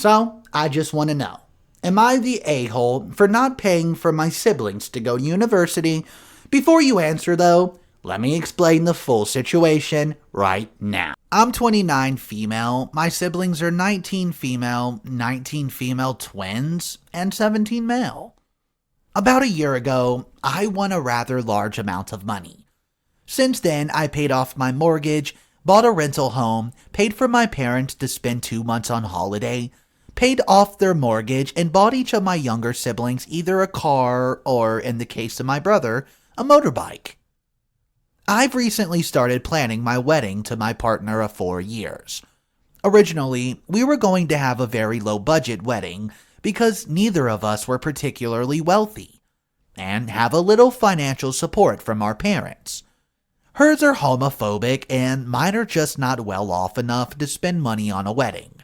So, I just want to know, am I the a-hole for not paying for my siblings to go to university? Before you answer though, let me explain the full situation right now. I'm 29 female, my siblings are 19 female, 19 female twins, and 17 male. About a year ago, I won a rather large amount of money. Since then, I paid off my mortgage, bought a rental home, paid for my parents to spend 2 months on holiday, paid off their mortgage, and bought each of my younger siblings either a car or, in the case of my brother, a motorbike. I've recently started planning my wedding to my partner of 4 years. Originally, we were going to have a very low-budget wedding because neither of us were particularly wealthy and have a little financial support from our parents. Hers are homophobic and mine are just not well off enough to spend money on a wedding.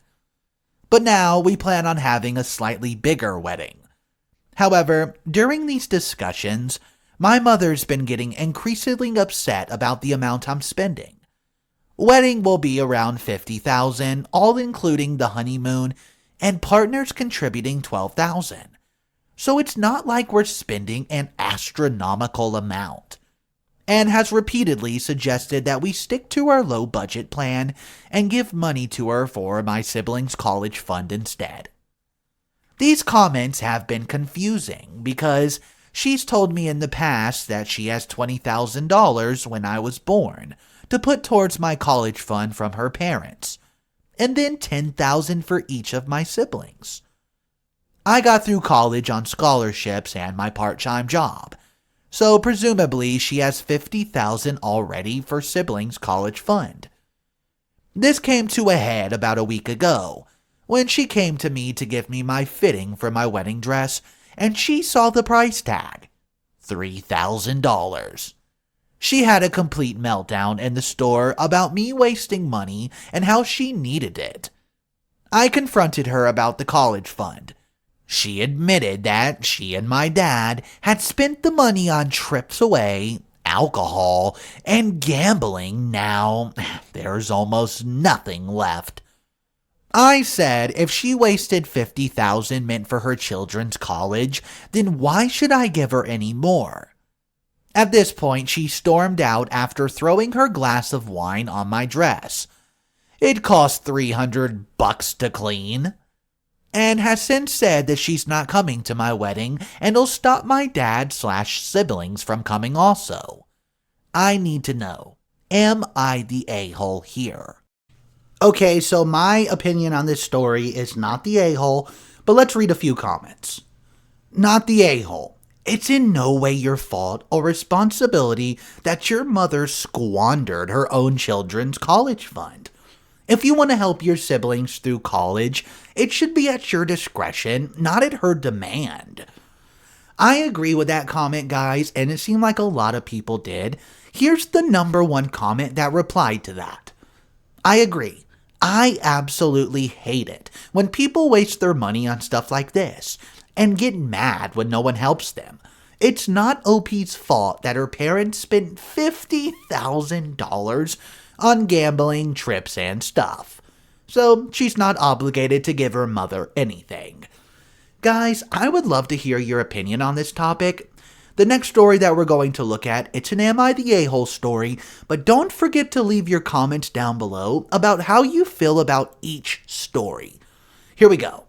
But now we plan on having a slightly bigger wedding. However, during these discussions, my mother's been getting increasingly upset about the amount I'm spending. Wedding will be around $50,000, all including the honeymoon, and partners contributing $12,000. So it's not like we're spending an astronomical amount, and has repeatedly suggested that we stick to our low-budget plan and give money to her for my siblings' college fund instead. These comments have been confusing because she's told me in the past that she has $20,000 when I was born to put towards my college fund from her parents, and then $10,000 for each of my siblings. I got through college on scholarships and my part-time job, so presumably she has $50,000 already for siblings' college fund. This came to a head about a week ago, when she came to me to give me my fitting for my wedding dress, and she saw the price tag, $3,000. She had a complete meltdown in the store about me wasting money and how she needed it. I confronted her about the college fund. She admitted that she and my dad had spent the money on trips away, alcohol, and gambling. Now there's almost nothing left. I said if she wasted $50,000 meant for her children's college, then why should I give her any more? At this point, she stormed out after throwing her glass of wine on my dress. It cost $300 to clean, and has since said that she's not coming to my wedding and will stop my dad/siblings from coming also. I need to know, am I the a-hole here? Okay, so my opinion on this story is not the a-hole, but let's read a few comments. Not the a-hole. It's in no way your fault or responsibility that your mother squandered her own children's college fund. If you want to help your siblings through college, it should be at your discretion, not at her demand. I agree with that comment, guys, and it seemed like a lot of people did. Here's the number one comment that replied to that. I agree. I absolutely hate it when people waste their money on stuff like this and get mad when no one helps them. It's not OP's fault that her parents spent $50,000 on gambling, trips, and stuff. So she's not obligated to give her mother anything. Guys, I would love to hear your opinion on this topic. The next story that we're going to look at, it's an Am I the A-hole story, but don't forget to leave your comments down below about how you feel about each story. Here we go.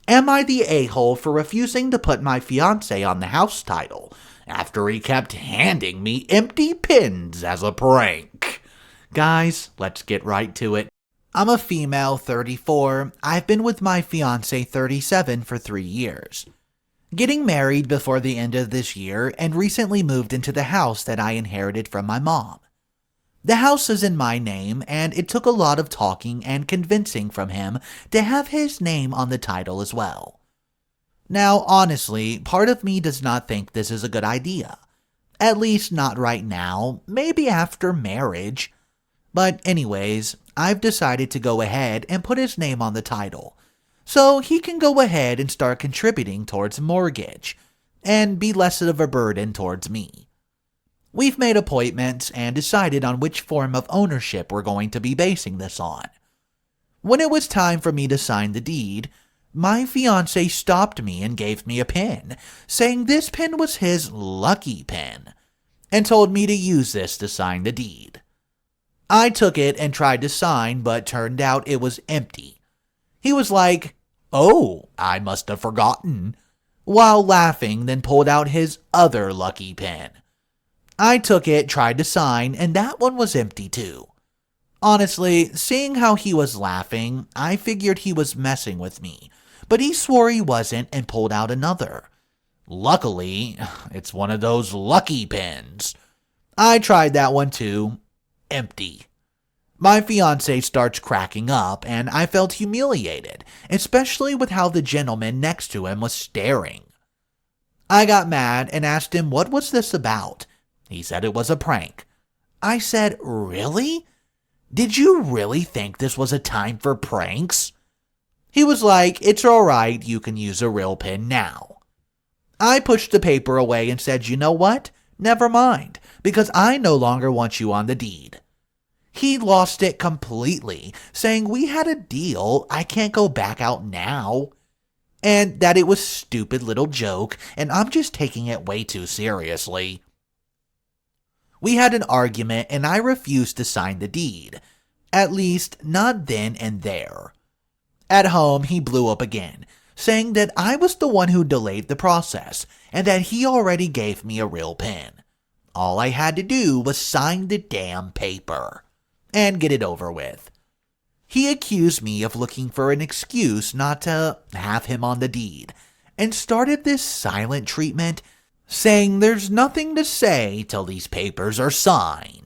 Am I the a-hole for refusing to put my fiancé on the house title after he kept handing me empty pins as a prank? Guys, let's get right to it. I'm a female, 34. I've been with my fiancé, 37, for 3 years. Getting married before the end of this year and recently moved into the house that I inherited from my mom. The house is in my name, and it took a lot of talking and convincing from him to have his name on the title as well. Now, honestly, part of me does not think this is a good idea. At least not right now, maybe after marriage. But anyways, I've decided to go ahead and put his name on the title, so he can go ahead and start contributing towards mortgage, and be less of a burden towards me. We've made appointments and decided on which form of ownership we're going to be basing this on. When it was time for me to sign the deed, My fiance stopped me and gave me a pen, saying this pen was his lucky pen, and told me to use this to sign the deed. I took it and tried to sign, but turned out it was empty. He was like, "Oh, I must have forgotten," while laughing, then pulled out his other lucky pen. I took it, tried to sign, and that one was empty too. Honestly, seeing how he was laughing, I figured he was messing with me, but he swore he wasn't and pulled out another. Luckily, it's one of those lucky pens. I tried that one too. Empty. My fiance starts cracking up, and I felt humiliated, especially with how the gentleman next to him was staring. I got mad and asked him what was this about. He said it was a prank. I said, "Really? Did you really think this was a time for pranks?" He was like, "It's alright, you can use a real pen now." I pushed the paper away and said, "You know what? Never mind, because I no longer want you on the deed." He lost it completely, saying we had a deal, I can't go back out now, and that it was a stupid little joke, and I'm just taking it way too seriously. We had an argument, and I refused to sign the deed. At least, not then and there. At home, he blew up again, saying that I was the one who delayed the process, and that he already gave me a real pen. All I had to do was sign the damn paper and get it over with. He accused me of looking for an excuse not to have him on the deed, and started this silent treatment, saying there's nothing to say till these papers are signed.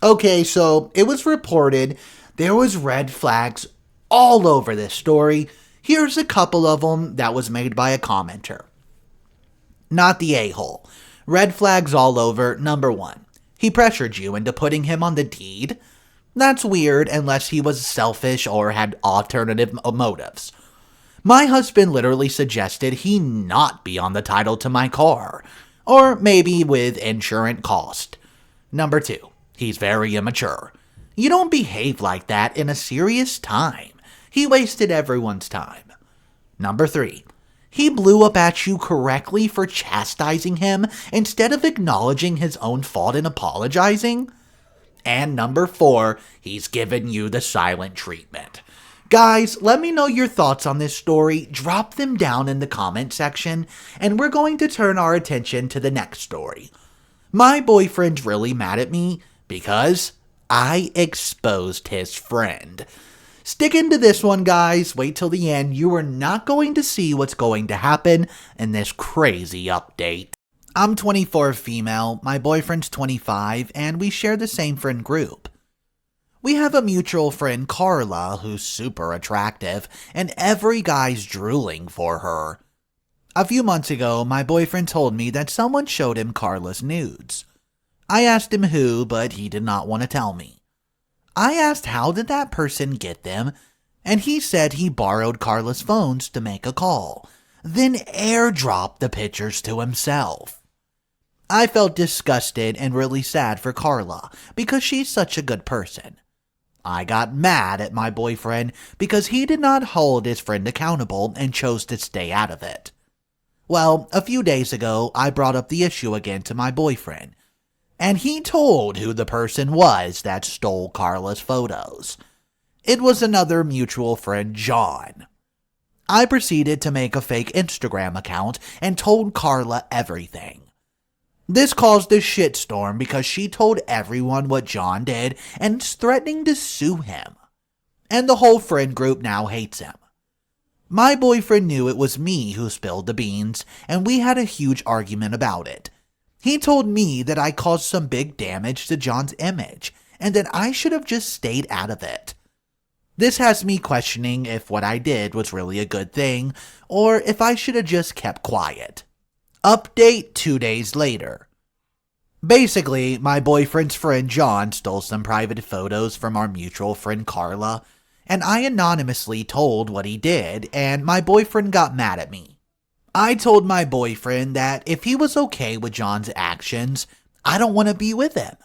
Okay, so it was reported there was red flags all over this story. Here's a couple of them that was made by a commenter. Not the a-hole. Red flags all over. Number 1. He pressured you into putting him on the deed. That's weird unless he was selfish or had alternative motives. My husband literally suggested he not be on the title to my car, or maybe with insurance cost. Number 2. He's very immature. You don't behave like that in a serious time. He wasted everyone's time. Number 3. He blew up at you correctly for chastising him instead of acknowledging his own fault and apologizing. And number 4, he's given you the silent treatment. Guys, let me know your thoughts on this story. Drop them down in the comment section, and we're going to turn our attention to the next story. My boyfriend's really mad at me because I exposed his friend. Stick into this one, guys. Wait till the end. You are not going to see what's going to happen in this crazy update. I'm 24 female, my boyfriend's 25, and we share the same friend group. We have a mutual friend, Carla, who's super attractive, and every guy's drooling for her. A few months ago, my boyfriend told me that someone showed him Carla's nudes. I asked him who, but he did not want to tell me. I asked how did that person get them, and he said he borrowed Carla's phones to make a call, then airdropped the pictures to himself. I felt disgusted and really sad for Carla because she's such a good person. I got mad at my boyfriend because he did not hold his friend accountable and chose to stay out of it. Well, a few days ago, I brought up the issue again to my boyfriend, and he told who the person was that stole Carla's photos. It was another mutual friend, John. I proceeded to make a fake Instagram account and told Carla everything. This caused a shitstorm because she told everyone what John did and is threatening to sue him. And the whole friend group now hates him. My boyfriend knew it was me who spilled the beans, and we had a huge argument about it. He told me that I caused some big damage to John's image, and that I should have just stayed out of it. This has me questioning if what I did was really a good thing, or if I should have just kept quiet. Update 2 days later. Basically, my boyfriend's friend John stole some private photos from our mutual friend Carla, and I anonymously told what he did, and my boyfriend got mad at me. I told my boyfriend that if he was okay with John's actions, I don't want to be with him.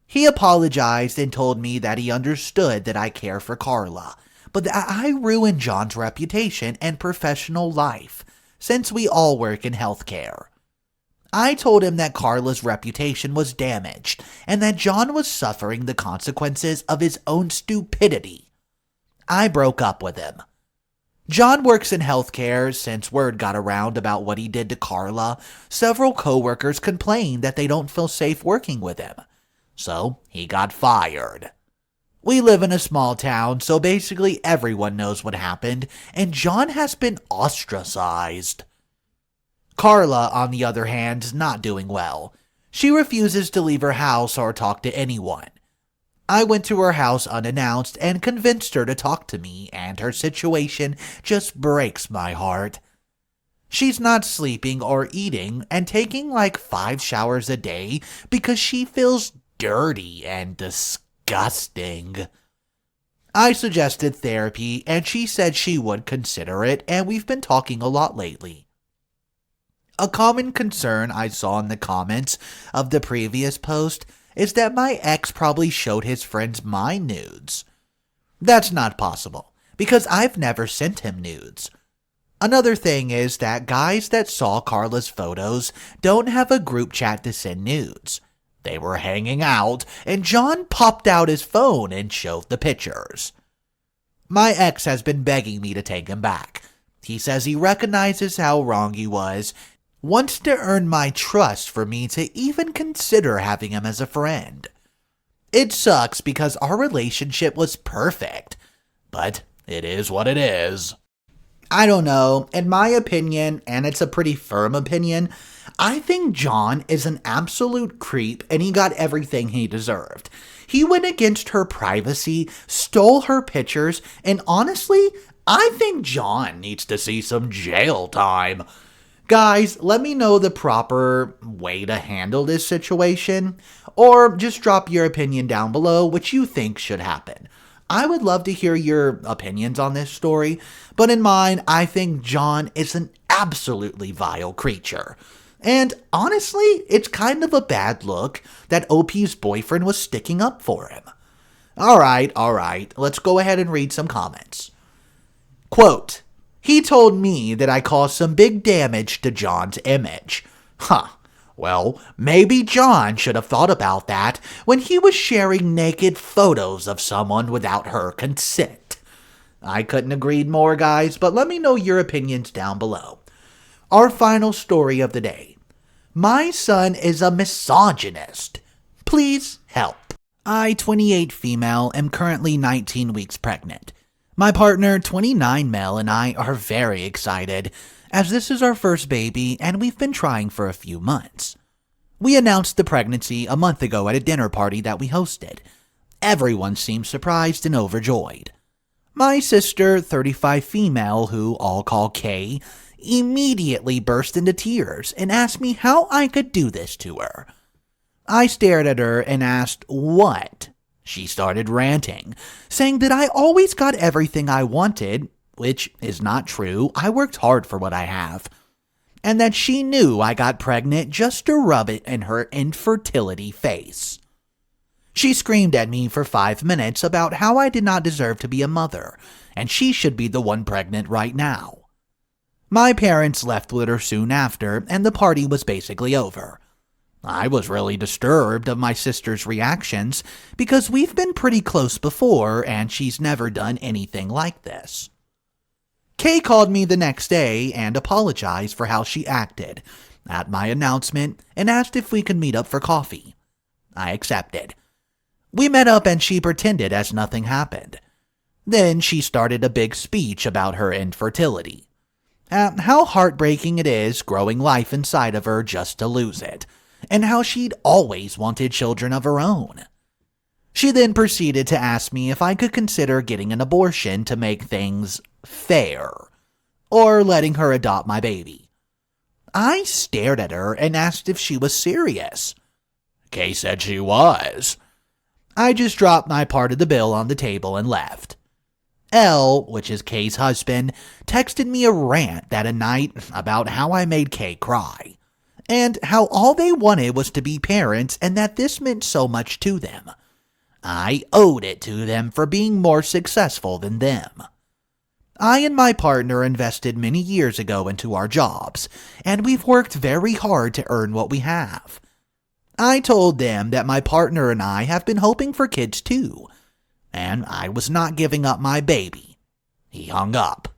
He apologized and told me that he understood that I care for Carla, but that I ruined John's reputation and professional life, since we all work in healthcare. I told him that Carla's reputation was damaged and that John was suffering the consequences of his own stupidity. I broke up with him. John works in healthcare. Since word got around about what he did to Carla, several coworkers complained that they don't feel safe working with him. So he got fired. We live in a small town, so basically everyone knows what happened, and John has been ostracized. Carla, on the other hand, is not doing well. She refuses to leave her house or talk to anyone. I went to her house unannounced and convinced her to talk to me, and her situation just breaks my heart. She's not sleeping or eating and taking like 5 showers a day because she feels dirty and disgusting. I suggested therapy, and she said she would consider it, and we've been talking a lot lately. A common concern I saw in the comments of the previous post is that my ex probably showed his friends my nudes. That's not possible, because I've never sent him nudes. Another thing is that guys that saw Carla's photos don't have a group chat to send nudes. They were hanging out, and John popped out his phone and showed the pictures. My ex has been begging me to take him back. He says he recognizes how wrong he was, wants to earn my trust for me to even consider having him as a friend. It sucks because our relationship was perfect, but it is what it is. I don't know, in my opinion, and it's a pretty firm opinion, I think John is an absolute creep and he got everything he deserved. He went against her privacy, stole her pictures, and honestly, I think John needs to see some jail time. Guys, let me know the proper way to handle this situation, or just drop your opinion down below what you think should happen. I would love to hear your opinions on this story, but in mine, I think John is an absolutely vile creature. And honestly, it's kind of a bad look that OP's boyfriend was sticking up for him. Alright, let's go ahead and read some comments. Quote, "He told me that I caused some big damage to John's image. Huh. Well, maybe John should have thought about that when he was sharing naked photos of someone without her consent." I couldn't agree more, guys, but let me know your opinions down below. Our final story of the day. My son is a misogynist. Please help. I, 28 female, am currently 19 weeks pregnant. My partner, 29 male, and I are very excited, as this is our first baby and we've been trying for a few months. We announced the pregnancy a month ago at a dinner party that we hosted. Everyone seemed surprised and overjoyed. My sister, 35 female, who all call Kay, immediately burst into tears and asked me how I could do this to her. I stared at her and asked, "What?" She started ranting, saying that I always got everything I wanted, which is not true. I worked hard for what I have. And that she knew I got pregnant just to rub it in her infertility face. She screamed at me for 5 minutes about how I did not deserve to be a mother, and she should be the one pregnant right now. My parents left with her soon after, and the party was basically over. I was really disturbed of my sister's reactions because we've been pretty close before and she's never done anything like this. Kay called me the next day and apologized for how she acted at my announcement and asked if we could meet up for coffee. I accepted. We met up and she pretended as nothing happened. Then she started a big speech about her infertility. How heartbreaking it is growing life inside of her just to lose it, and how she'd always wanted children of her own. She then proceeded to ask me if I could consider getting an abortion to make things fair, or letting her adopt my baby. I stared at her and asked if she was serious. Kay said she was. I just dropped my part of the bill on the table and left. L, which is Kay's husband, texted me a rant that night about how I made Kay cry, and how all they wanted was to be parents and that this meant so much to them. I owed it to them for being more successful than them. I and my partner invested many years ago into our jobs, and we've worked very hard to earn what we have. I told them that my partner and I have been hoping for kids too, and I was not giving up my baby. He hung up.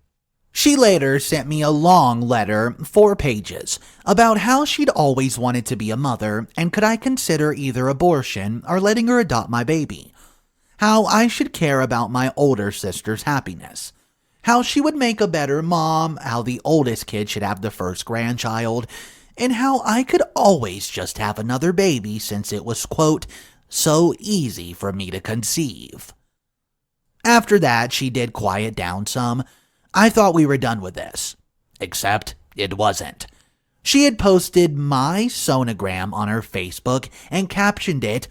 She later sent me a long letter, 4 pages, about how she'd always wanted to be a mother and could I consider either abortion or letting her adopt my baby. How I should care about my older sister's happiness. How she would make a better mom, how the oldest kid should have the first grandchild, and how I could always just have another baby since it was, quote, so easy for me to conceive. After that, she did quiet down some. I thought we were done with this. Except it wasn't. She had posted my sonogram on her Facebook and captioned it,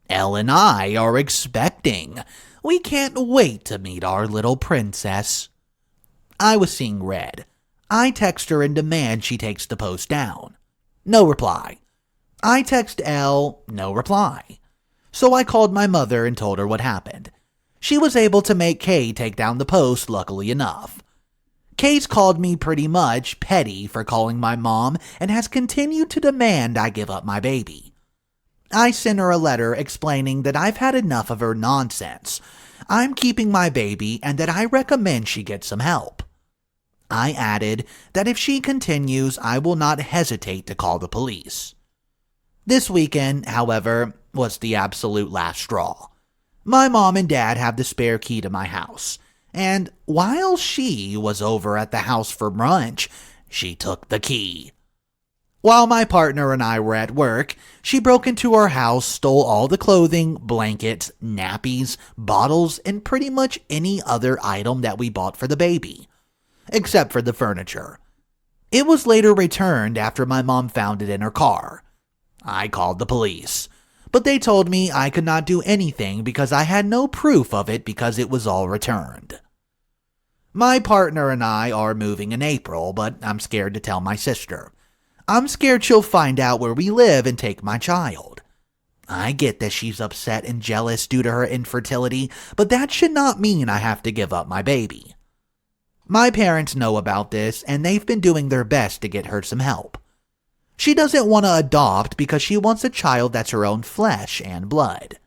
Elle and I are expecting. We can't wait to meet our little princess. I was seeing red. I text her and demand she takes the post down. No reply. I text Elle, no reply. So I called my mother and told her what happened. She was able to make Kay take down the post, luckily enough. Kay's called me pretty much petty for calling my mom and has continued to demand I give up my baby. I sent her a letter explaining that I've had enough of her nonsense. I'm keeping my baby and that I recommend she get some help. I added that if she continues, I will not hesitate to call the police. This weekend, however, was the absolute last straw. My mom and dad have the spare key to my house, and while she was over at the house for brunch, she took the key. While my partner and I were at work, she broke into our house, stole all the clothing, blankets, nappies, bottles, and pretty much any other item that we bought for the baby, except for the furniture. It was later returned after my mom found it in her car. I called the police, but they told me I could not do anything because I had no proof of it because it was all returned. My partner and I are moving in April, but I'm scared to tell my sister. I'm scared she'll find out where we live and take my child. I get that she's upset and jealous due to her infertility, but that should not mean I have to give up my baby. My parents know about this, and they've been doing their best to get her some help. She doesn't want to adopt because she wants a child that's her own flesh and blood.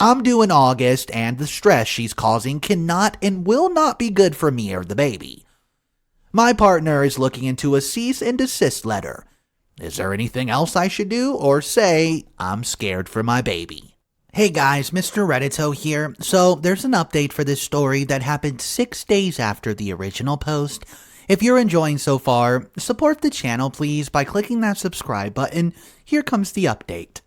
I'm due in August, and the stress she's causing cannot and will not be good for me or the baby. My partner is looking into a cease and desist letter. Is there anything else I should do or say? I'm scared for my baby. Hey guys, Mr. Reddito here. So there's an update for this story that happened 6 days after the original post. If you're enjoying so far, support the channel please by clicking that subscribe button. Here comes the update.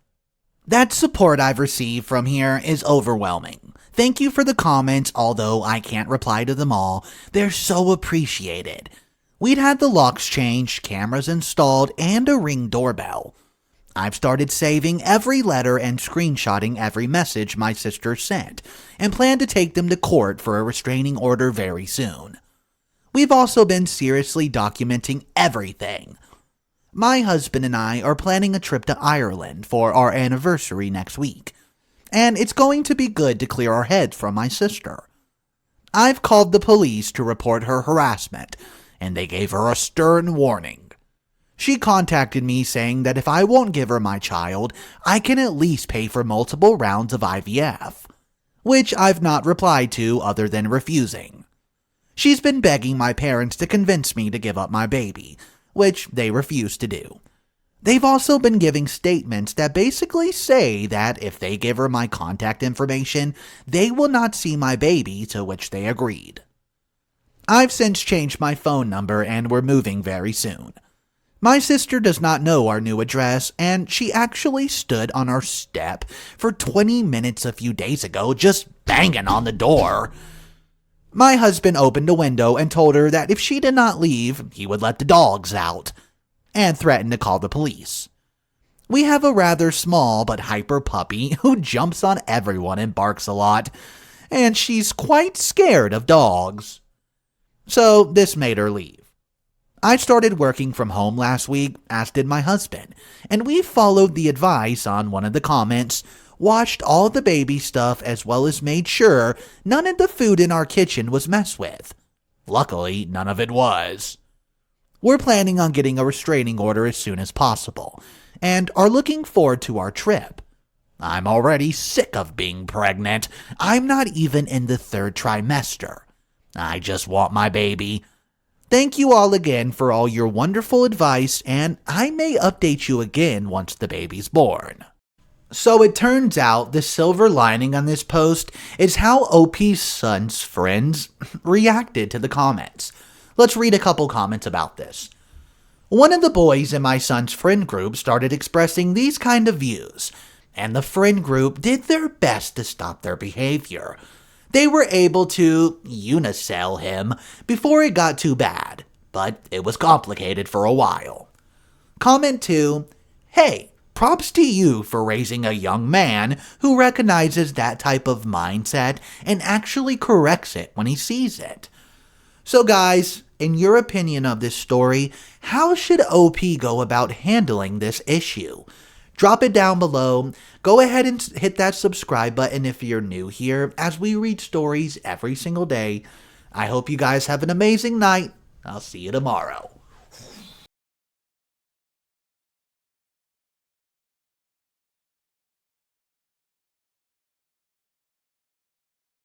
That support I've received from here is overwhelming. Thank you for the comments, although I can't reply to them all. They're so appreciated. We'd had the locks changed, cameras installed, and a Ring doorbell. I've started saving every letter and screenshotting every message my sister sent, and plan to take them to court for a restraining order very soon. We've also been seriously documenting everything. My husband and I are planning a trip to Ireland for our anniversary next week, and it's going to be good to clear our heads from my sister. I've called the police to report her harassment, and they gave her a stern warning. She contacted me saying that if I won't give her my child, I can at least pay for multiple rounds of IVF, which I've not replied to other than refusing. She's been begging my parents to convince me to give up my baby, which they refuse to do. They've also been giving statements that basically say that if they give her my contact information, they will not see my baby, to which they agreed. I've since changed my phone number and we're moving very soon. My sister does not know our new address, and she actually stood on our step for 20 minutes a few days ago just banging on the door. My husband opened a window and told her that if she did not leave, he would let the dogs out, and threatened to call the police. We have a rather small but hyper puppy who jumps on everyone and barks a lot, and she's quite scared of dogs. So this made her leave. I started working from home last week, as did my husband, and we followed the advice on one of the comments, washed all the baby stuff as well as made sure none of the food in our kitchen was messed with. Luckily, none of it was. We're planning on getting a restraining order as soon as possible, and are looking forward to our trip. I'm already sick of being pregnant. I'm not even in the 3rd trimester. I just want my baby. Thank you all again for all your wonderful advice, and I may update you again once the baby's born. So it turns out the silver lining on this post is how OP's son's friends reacted to the comments. Let's read a couple comments about this. One of the boys in my son's friend group started expressing these kind of views, and the friend group did their best to stop their behavior. They were able to unicel him before it got too bad, but it was complicated for a while. Comment 2, hey, props to you for raising a young man who recognizes that type of mindset and actually corrects it when he sees it. So guys, in your opinion of this story, how should OP go about handling this issue? Drop it down below. Go ahead and hit that subscribe button if you're new here, as we read stories every single day. I hope you guys have an amazing night. I'll see you tomorrow.